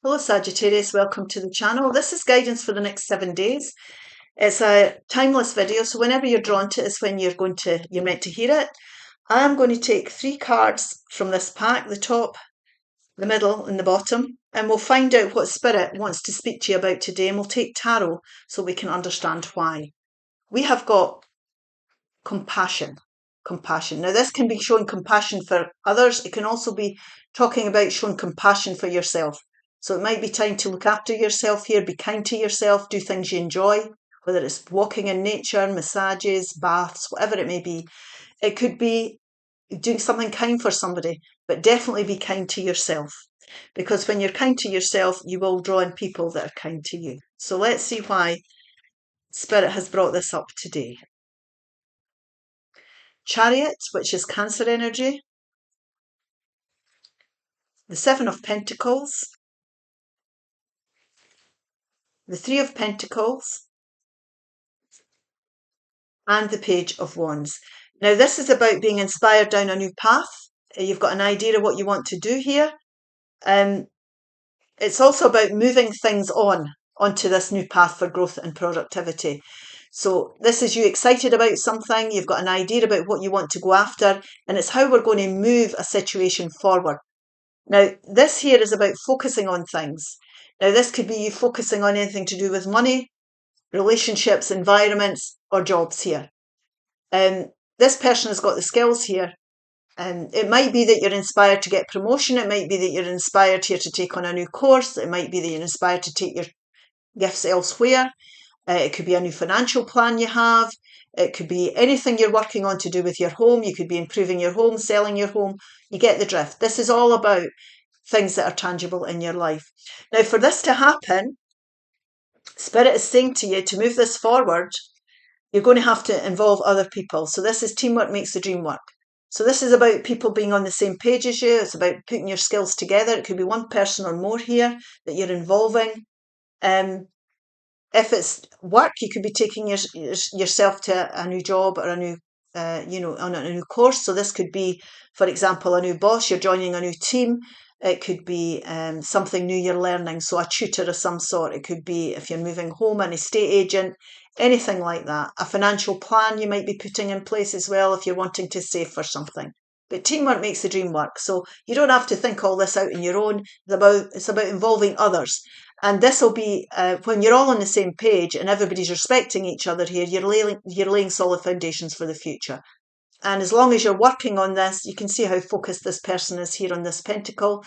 Hello Sagittarius, welcome to the channel. This is guidance for the next 7 days. It's a timeless video, so whenever you're drawn to it is when you're meant to hear it. I'm going to take 3 cards from this pack, the top, the middle and the bottom, and we'll find out what Spirit wants to speak to you about today, and we'll take tarot so we can understand why. We have got compassion. Compassion. Now this can be showing compassion for others. It can also be talking about showing compassion for yourself. So it might be time to look after yourself here, be kind to yourself, do things you enjoy, whether it's walking in nature, massages, baths, whatever it may be. It could be doing something kind for somebody, but definitely be kind to yourself. Because when you're kind to yourself, you will draw in people that are kind to you. So let's see why Spirit has brought this up today. Chariot, which is Cancer energy. The 7 of Pentacles. The 3 of Pentacles. And the Page of Wands. Now this is about being inspired down a new path. You've got an idea of what you want to do here. It's also about moving things onto this new path for growth and productivity. So this is you excited about something, you've got an idea about what you want to go after, and it's how we're going to move a situation forward. Now, this here is about focusing on things. Now, this could be you focusing on anything to do with money, relationships, environments, or jobs here. This person has got the skills here. It might be that you're inspired to get promotion. It might be that you're inspired here to take on a new course. It might be that you're inspired to take your gifts elsewhere. It could be a new financial plan you have. It could be anything you're working on to do with your home. You could be improving your home, selling your home. You get the drift. This is all about things that are tangible in your life. Now, for this to happen, Spirit is saying to you to move this forward, you're going to have to involve other people. So this is teamwork makes the dream work. So this is about people being on the same page as you. It's about putting your skills together. It could be one person or more here that you're involving. If it's work, you could be taking yourself to a new job or a new, on a new course. So this could be, for example, a new boss. You're joining a new team. It could be something new you're learning. So a tutor of some sort. It could be if you're moving home, an estate agent, anything like that. A financial plan you might be putting in place as well if you're wanting to save for something. But teamwork makes the dream work. So you don't have to think all this out on your own. It's about involving others. And this will be when you're all on the same page and everybody's respecting each other here, you're laying solid foundations for the future. And as long as you're working on this, you can see how focused this person is here on this pentacle.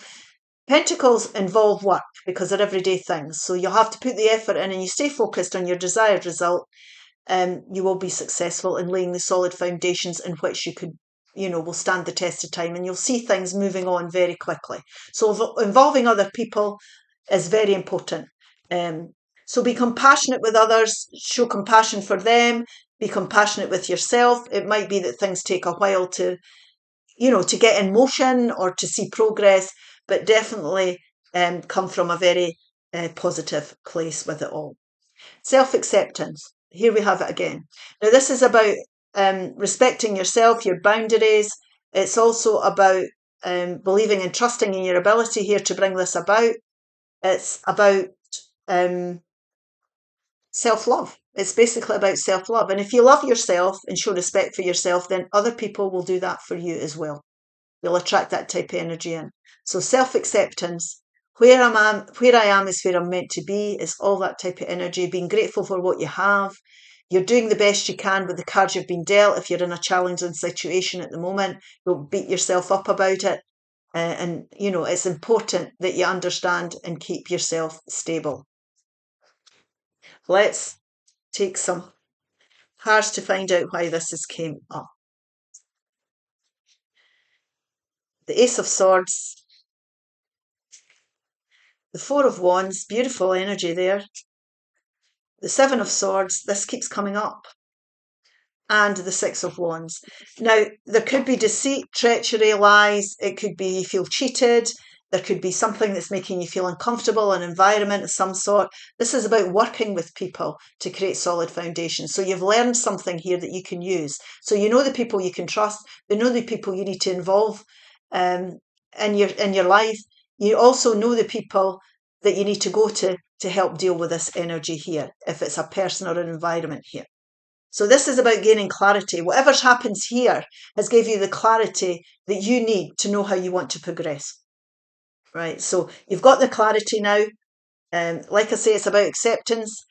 Pentacles involve work because they're everyday things. So you'll have to put the effort in and you stay focused on your desired result. You will be successful in laying the solid foundations in which you could, will stand the test of time, and you'll see things moving on very quickly. So involving other people is very important. So be compassionate with others, show compassion for them, be compassionate with yourself. It might be that things take a while to get in motion or to see progress, but definitely come from a very positive place with it all. Self-acceptance. Here we have it again. Now this is about respecting yourself, your boundaries. It's also about believing and trusting in your ability here to bring this about. It's about self-love. It's basically about self-love. And if you love yourself and show respect for yourself, then other people will do that for you as well. You'll attract that type of energy in. So self-acceptance, where I am is where I'm meant to be, is all that type of energy. Being grateful for what you have. You're doing the best you can with the cards you've been dealt. If you're in a challenging situation at the moment, don't beat yourself up about it. And it's important that you understand and keep yourself stable. Let's take some cards to find out why this has came up. The Ace of Swords. The Four of Wands, beautiful energy there. The Seven of Swords, this keeps coming up. And the Six of Wands. Now, there could be deceit, treachery, lies. It could be you feel cheated. There could be something that's making you feel uncomfortable, an environment of some sort. This is about working with people to create solid foundations. So you've learned something here that you can use. So you know the people you can trust. You know the people you need to involve in your life. You also know the people that you need to go to help deal with this energy here, if it's a person or an environment here. So this is about gaining clarity. Whatever happens here has gave you the clarity that you need to know how you want to progress. Right, so you've got the clarity now. Like I say, it's about acceptance.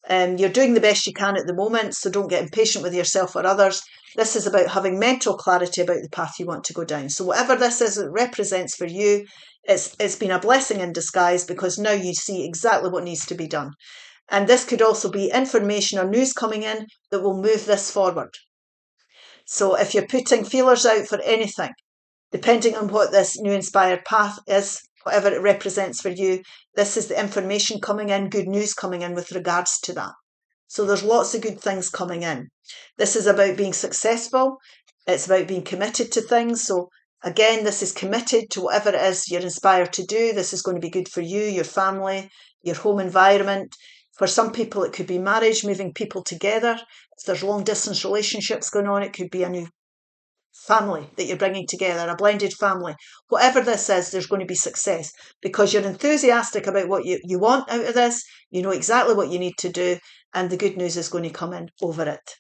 You're doing the best you can at the moment, so don't get impatient with yourself or others. This is about having mental clarity about the path you want to go down. So whatever this is, it represents for you, it's been a blessing in disguise, because now you see exactly what needs to be done. And this could also be information or news coming in that will move this forward. So if you're putting feelers out for anything, depending on what this new inspired path is, whatever it represents for you, this is the information coming in, good news coming in with regards to that. So there's lots of good things coming in. This is about being successful. It's about being committed to things. So again, this is committed to whatever it is you're inspired to do. This is going to be good for you, your family, your home environment. For some people, it could be marriage, moving people together. If there's long distance relationships going on, it could be a new family that you're bringing together, a blended family. Whatever this is, there's going to be success, because you're enthusiastic about what you want out of this. You know exactly what you need to do, and the good news is going to come in over it.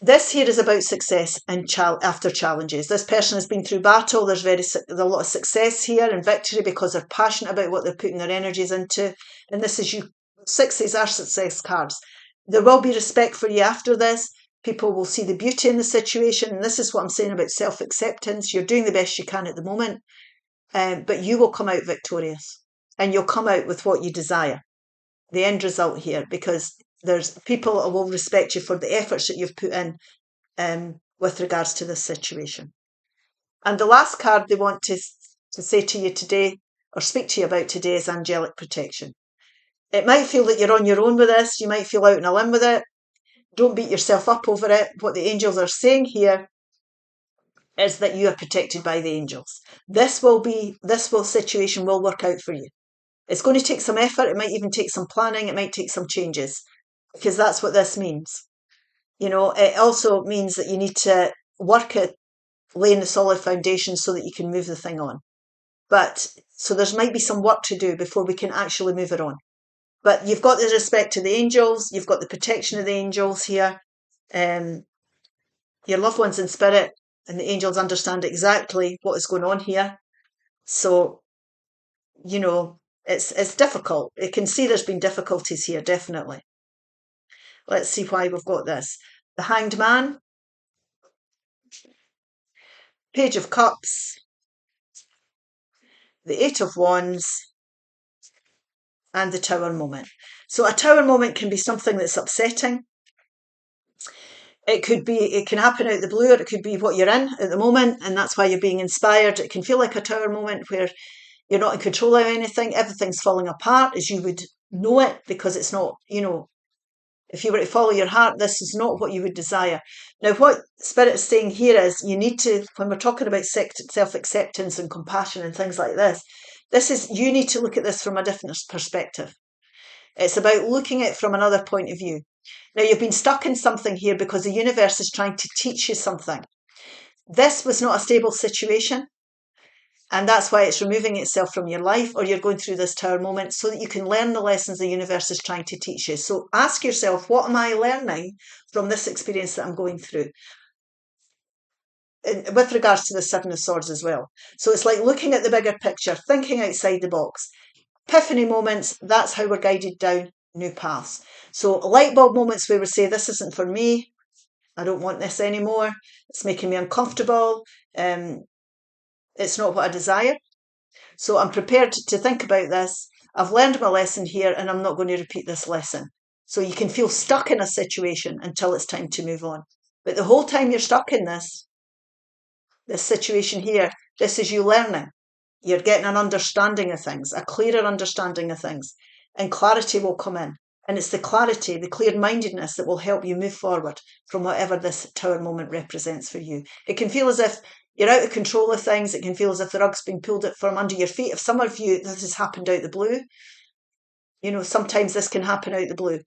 This here is about success and after challenges. This person has been through battle. There's a lot of success here and victory, because they're passionate about what they're putting their energies into. And this is you. Sixes are success cards. There will be respect for you after this. People will see the beauty in the situation. And this is what I'm saying about self-acceptance. You're doing the best you can at the moment, but you will come out victorious, and you'll come out with what you desire. The end result here, because there's people who will respect you for the efforts that you've put in with regards to this situation. And the last card they want to say to you today, or speak to you about today, is angelic protection. It might feel that you're on your own with this. You might feel out on a limb with it. Don't beat yourself up over it. What the angels are saying here is that you are protected by the angels. This situation will work out for you. It's going to take some effort. It might even take some planning. It might take some changes, because that's what this means. You know, it also means that you need to work at laying the solid foundation so that you can move the thing on. So there might be some work to do before we can actually move it on. But you've got the respect to the angels. You've got the protection of the angels here. Your loved ones in spirit and the angels understand exactly what is going on here. So, you know, it's difficult. You can see there's been difficulties here, definitely. Let's see why we've got this. The Hanged Man, Page of Cups, the Eight of Wands, and the Tower moment. So a Tower moment can be something that's upsetting. It can happen out of the blue, or it could be what you're in at the moment, and that's why you're being inspired. It can feel like a Tower moment where you're not in control of anything. Everything's falling apart as you would know it, because it's not, you know, if you were to follow your heart, this is not what you would desire. Now, what Spirit is saying here is you need to, when we're talking about self-acceptance and compassion and things like this, you need to look at this from a different perspective. It's about looking at it from another point of view. Now, you've been stuck in something here because the universe is trying to teach you something. This was not a stable situation. And that's why it's removing itself from your life, or you're going through this Tower moment so that you can learn the lessons the universe is trying to teach you. So ask yourself, what am I learning from this experience that I'm going through? With regards to the Seven of Swords as well. So it's like looking at the bigger picture, thinking outside the box. Epiphany moments, that's how we're guided down new paths. So light bulb moments where we say, this isn't for me. I don't want this anymore. It's making me uncomfortable. It's not what I desire. So I'm prepared to think about this. I've learned my lesson here, and I'm not going to repeat this lesson. So you can feel stuck in a situation until it's time to move on. But the whole time you're stuck in this situation here, this is you learning. You're getting an understanding of things, a clearer understanding of things, and clarity will come in. And it's the clarity, the clear-mindedness that will help you move forward from whatever this Tower moment represents for you. It can feel as if you're out of control of things. It can feel as if the rug's been pulled from under your feet. If some of you, this has happened out the blue, you know, sometimes this can happen out the blue.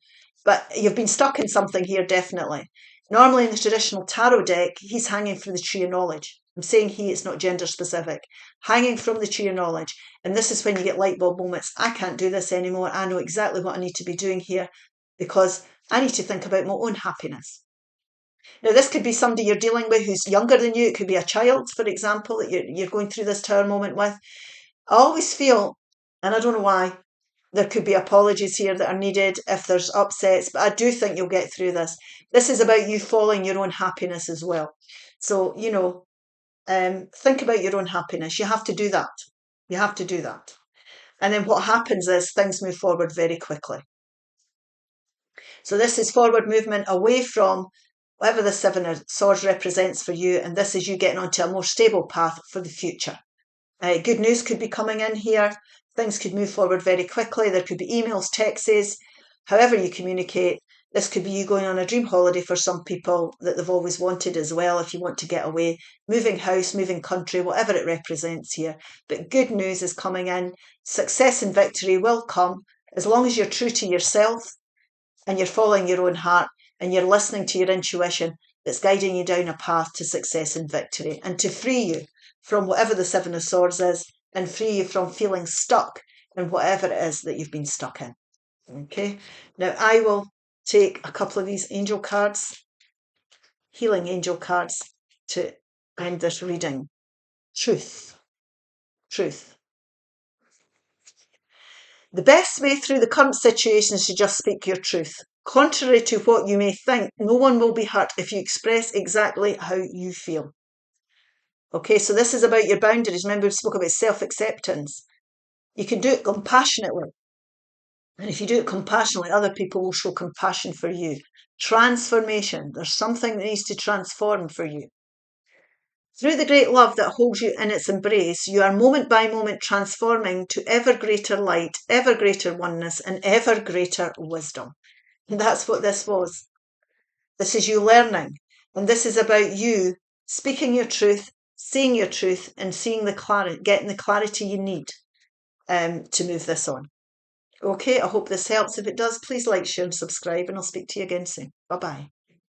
But you've been stuck in something here, definitely. Normally in the traditional tarot deck, he's hanging from the tree of knowledge. I'm saying he, it's not gender specific. Hanging from the tree of knowledge. And this is when you get light bulb moments. I can't do this anymore. I know exactly what I need to be doing here because I need to think about my own happiness. Now, this could be somebody you're dealing with who's younger than you. It could be a child, for example, that you're going through this tower moment with. I always feel, and I don't know why, there could be apologies here that are needed if there's upsets, but I do think you'll get through this. This is about you following your own happiness as well. So, think about your own happiness. You have to do that. You have to do that. And then what happens is things move forward very quickly. So this is forward movement away from whatever the Seven of Swords represents for you, and this is you getting onto a more stable path for the future. Good news could be coming in here. Things could move forward very quickly. There could be emails, texts, however you communicate. This could be you going on a dream holiday for some people that they've always wanted as well, if you want to get away, moving house, moving country, whatever it represents here. But good news is coming in. Success and victory will come as long as you're true to yourself and you're following your own heart and you're listening to your intuition that's guiding you down a path to success and victory and to free you from whatever the Seven of Swords is and free you from feeling stuck in whatever it is that you've been stuck in. Okay, now I will take a couple of these angel cards, healing angel cards, to end this reading. Truth. Truth. The best way through the current situation is to just speak your truth. Contrary to what you may think, no one will be hurt if you express exactly how you feel. Okay, so this is about your boundaries. Remember, we spoke about self-acceptance. You can do it compassionately. And if you do it compassionately, other people will show compassion for you. Transformation. There's something that needs to transform for you. Through the great love that holds you in its embrace, you are moment by moment transforming to ever greater light, ever greater oneness, and ever greater wisdom. And that's what this was. This is you learning. And this is about you speaking your truth, seeing your truth, and seeing the clarity, getting the clarity you need to move this on. Okay, I hope this helps. If it does, please like, share, and subscribe, and I'll speak to you again soon. Bye-bye.